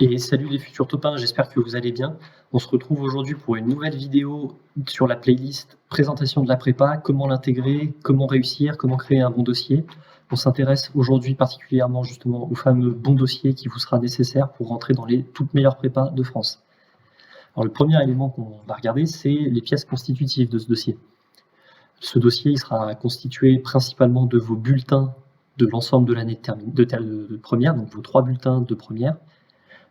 Et salut les futurs topins, j'espère que vous allez bien. On se retrouve aujourd'hui pour une nouvelle vidéo sur la playlist présentation de la prépa, comment l'intégrer, comment réussir, comment créer un bon dossier. On s'intéresse aujourd'hui particulièrement justement au fameux bon dossier qui vous sera nécessaire pour rentrer dans les toutes meilleures prépas de France. Alors le premier élément qu'on va regarder, c'est les pièces constitutives de ce dossier. Ce dossier il sera constitué principalement de vos bulletins de l'ensemble de l'année de première, donc vos 3 bulletins de première,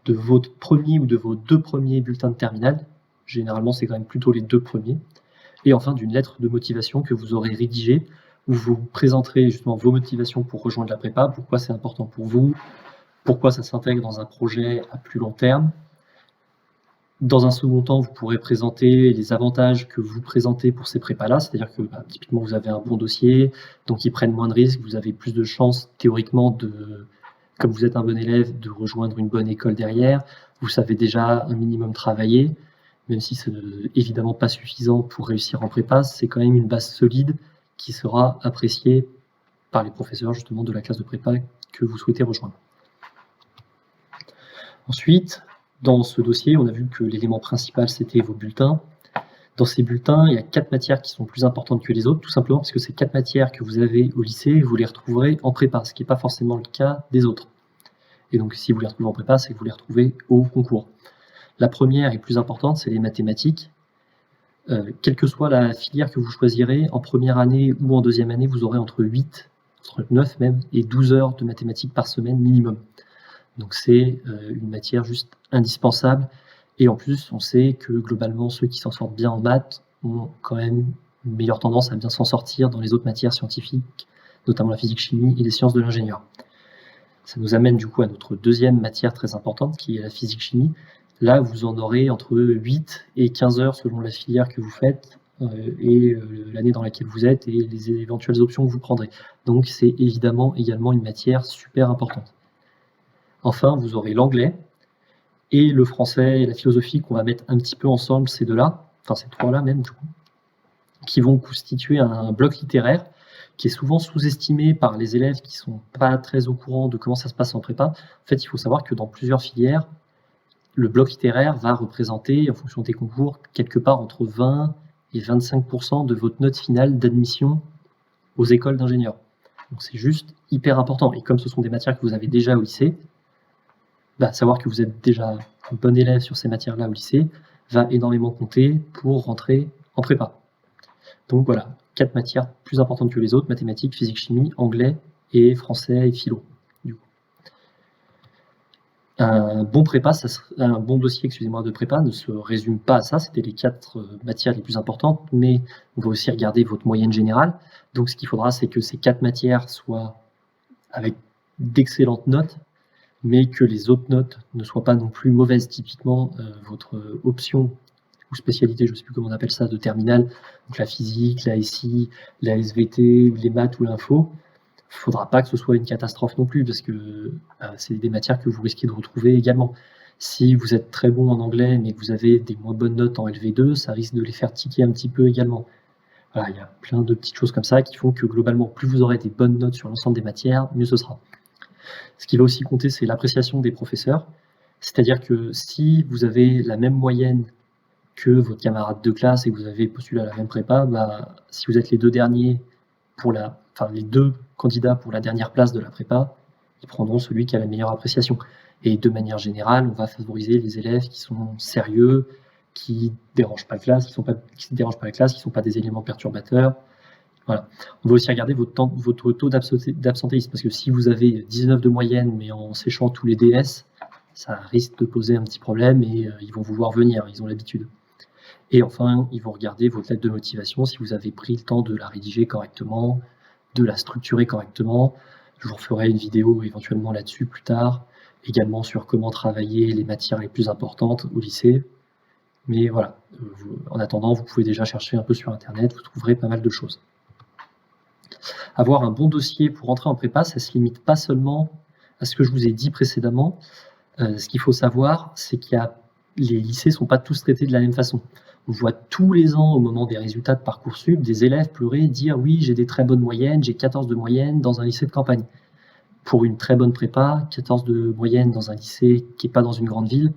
de votre premier ou de vos 2 premiers bulletins de terminale, généralement c'est quand même plutôt les 2 premiers, et enfin d'une lettre de motivation que vous aurez rédigée, où vous présenterez justement vos motivations pour rejoindre la prépa, pourquoi c'est important pour vous, pourquoi ça s'intègre dans un projet à plus long terme. Dans un second temps, vous pourrez présenter les avantages que vous présentez pour ces prépas-là, c'est-à-dire que typiquement vous avez un bon dossier, donc ils prennent moins de risques, vous avez plus de chances théoriquement comme vous êtes un bon élève, de rejoindre une bonne école derrière, vous savez déjà un minimum travailler, même si c'est évidemment pas suffisant pour réussir en prépa, c'est quand même une base solide qui sera appréciée par les professeurs justement de la classe de prépa que vous souhaitez rejoindre. Ensuite, dans ce dossier, on a vu que l'élément principal c'était vos bulletins. Dans ces bulletins, il y a 4 matières qui sont plus importantes que les autres, tout simplement parce que ces 4 matières que vous avez au lycée, vous les retrouverez en prépa, ce qui n'est pas forcément le cas des autres. Et donc, si vous les retrouvez en prépa, c'est que vous les retrouvez au concours. La première et plus importante, c'est les mathématiques. Quelle que soit la filière que vous choisirez, en première année ou en deuxième année, vous aurez entre 9 même, et 12 heures de mathématiques par semaine minimum. Donc c'est une matière juste indispensable. Et en plus, on sait que globalement, ceux qui s'en sortent bien en maths ont quand même une meilleure tendance à bien s'en sortir dans les autres matières scientifiques, notamment la physique-chimie et les sciences de l'ingénieur. Ça nous amène du coup à notre deuxième matière très importante, qui est la physique-chimie. Là, vous en aurez entre 8 et 15 heures selon la filière que vous faites et l'année dans laquelle vous êtes et les éventuelles options que vous prendrez. Donc c'est évidemment également une matière super importante. Enfin, vous aurez l'anglais et le français et la philosophie qu'on va mettre un petit peu ensemble, ces deux-là, enfin ces trois-là même du coup, qui vont constituer un bloc littéraire qui est souvent sous-estimé par les élèves qui sont pas très au courant de comment ça se passe en prépa. En fait, il faut savoir que dans plusieurs filières, le bloc littéraire va représenter, en fonction des concours, quelque part entre 20 et 25% de votre note finale d'admission aux écoles d'ingénieurs. Donc c'est juste hyper important. Et comme ce sont des matières que vous avez déjà au lycée, savoir que vous êtes déjà un bon élève sur ces matières-là au lycée va énormément compter pour rentrer en prépa. Donc voilà, 4 matières plus importantes que les autres, mathématiques, physique, chimie, anglais et français et philo. Du coup. Un bon dossier de prépa ne se résume pas à ça, c'était les 4 matières les plus importantes, mais on va aussi regarder votre moyenne générale. Donc ce qu'il faudra, c'est que ces 4 matières soient avec d'excellentes notes, mais que les autres notes ne soient pas non plus mauvaises. Typiquement, votre option ou spécialité, je ne sais plus comment on appelle ça, de terminale, donc la physique, la SI, la SVT, les maths ou l'info, il ne faudra pas que ce soit une catastrophe non plus, parce que c'est des matières que vous risquez de retrouver également. Si vous êtes très bon en anglais, mais que vous avez des moins bonnes notes en LV2, ça risque de les faire tiquer un petit peu également. Voilà, il y a plein de petites choses comme ça qui font que globalement, plus vous aurez des bonnes notes sur l'ensemble des matières, mieux ce sera. Ce qui va aussi compter, c'est l'appréciation des professeurs. C'est-à-dire que si vous avez la même moyenne que votre camarade de classe et que vous avez postulé à la même prépa, si vous êtes les 2 derniers les 2 candidats pour la dernière place de la prépa, ils prendront celui qui a la meilleure appréciation. Et de manière générale, on va favoriser les élèves qui sont sérieux, qui ne dérangent pas la classe, qui ne sont pas des éléments perturbateurs. Voilà. On va aussi regarder votre taux d'absentéisme, parce que si vous avez 19 de moyenne, mais en séchant tous les DS, ça risque de poser un petit problème et ils vont vous voir venir, ils ont l'habitude. Et enfin, ils vont regarder votre lettre de motivation, si vous avez pris le temps de la rédiger correctement, de la structurer correctement. Je vous referai une vidéo éventuellement là-dessus plus tard, également sur comment travailler les matières les plus importantes au lycée. Mais voilà, en attendant, vous pouvez déjà chercher un peu sur Internet, vous trouverez pas mal de choses. Avoir un bon dossier pour rentrer en prépa, ça ne se limite pas seulement à ce que je vous ai dit précédemment. Ce qu'il faut savoir, c'est que les lycées ne sont pas tous traités de la même façon. On voit tous les ans, au moment des résultats de Parcoursup, des élèves pleurer, dire « oui, j'ai des très bonnes moyennes, j'ai 14 de moyenne dans un lycée de campagne ». pour une très bonne prépa, 14 de moyenne dans un lycée qui n'est pas dans une grande ville,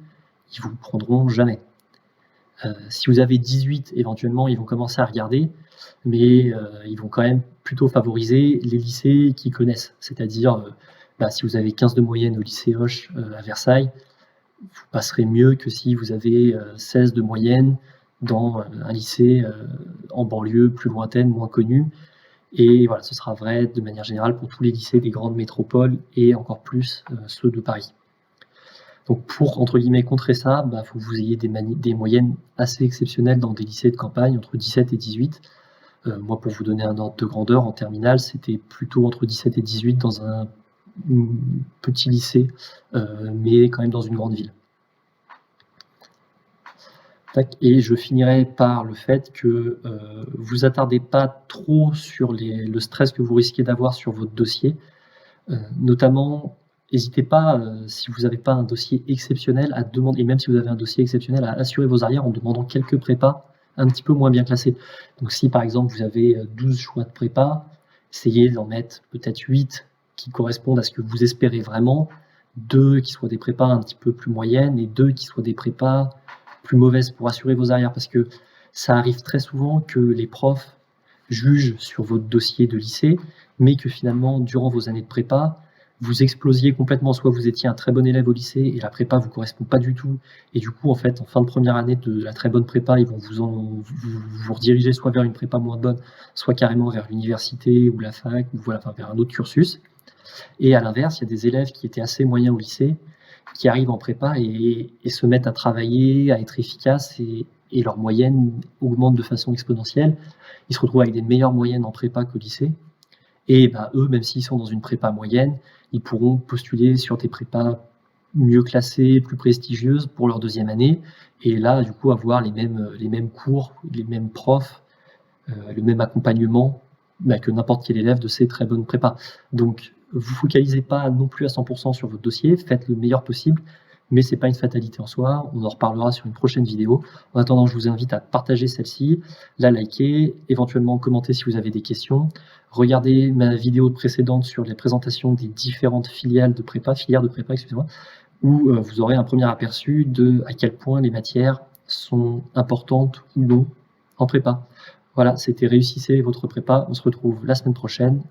ils vous prendront jamais. Si vous avez 18, éventuellement, ils vont commencer à regarder, mais ils vont quand même plutôt favoriser les lycées qu'ils connaissent. C'est-à-dire, si vous avez 15 de moyenne au lycée Hoche à Versailles, vous passerez mieux que si vous avez 16 de moyenne dans un lycée en banlieue plus lointaine, moins connu. Et voilà, ce sera vrai de manière générale pour tous les lycées des grandes métropoles et encore plus ceux de Paris. Donc pour, entre guillemets, contrer ça, il faut que vous ayez des moyennes assez exceptionnelles dans des lycées de campagne, entre 17 et 18. Moi, pour vous donner un ordre de grandeur, en terminale, c'était plutôt entre 17 et 18 dans un petit lycée, mais quand même dans une grande ville. Et je finirai par le fait que vous attardez pas trop sur le stress que vous risquez d'avoir sur votre dossier. Notamment, n'hésitez pas, si vous n'avez pas un dossier exceptionnel, à demander, et même si vous avez un dossier exceptionnel, à assurer vos arrières en demandant quelques prépas un petit peu moins bien classés. Donc si par exemple vous avez 12 choix de prépa, essayez d'en mettre peut-être 8 qui correspondent à ce que vous espérez vraiment, 2 qui soient des prépas un petit peu plus moyennes et 2 qui soient des prépas plus mauvaises pour assurer vos arrières, parce que ça arrive très souvent que les profs jugent sur votre dossier de lycée, mais que finalement, durant vos années de prépa, vous explosiez complètement, soit vous étiez un très bon élève au lycée et la prépa vous correspond pas du tout, et du coup, en fait, en fin de première année de la très bonne prépa, ils vont vous rediriger soit vers une prépa moins bonne, soit carrément vers l'université ou la fac, ou voilà, vers un autre cursus. Et à l'inverse, il y a des élèves qui étaient assez moyens au lycée, qui arrivent en prépa et se mettent à travailler, à être efficaces, et leur moyenne augmente de façon exponentielle. Ils se retrouvent avec des meilleures moyennes en prépa qu'au lycée. Et eux, même s'ils sont dans une prépa moyenne, ils pourront postuler sur des prépas mieux classées, plus prestigieuses pour leur deuxième année. Et là, du coup, avoir les mêmes cours, les mêmes profs, le même accompagnement que n'importe quel élève de ces très bonnes prépas. Donc, vous focalisez pas non plus à 100% sur votre dossier, faites le meilleur possible, mais c'est pas une fatalité en soi. On en reparlera sur une prochaine vidéo. En attendant, je vous invite à partager celle-ci, la liker, éventuellement commenter si vous avez des questions. Regardez ma vidéo précédente sur les présentations des différentes filières de prépa, excusez-moi, où vous aurez un premier aperçu de à quel point les matières sont importantes ou non en prépa. Voilà, c'était Réussissez votre prépa. On se retrouve la semaine prochaine.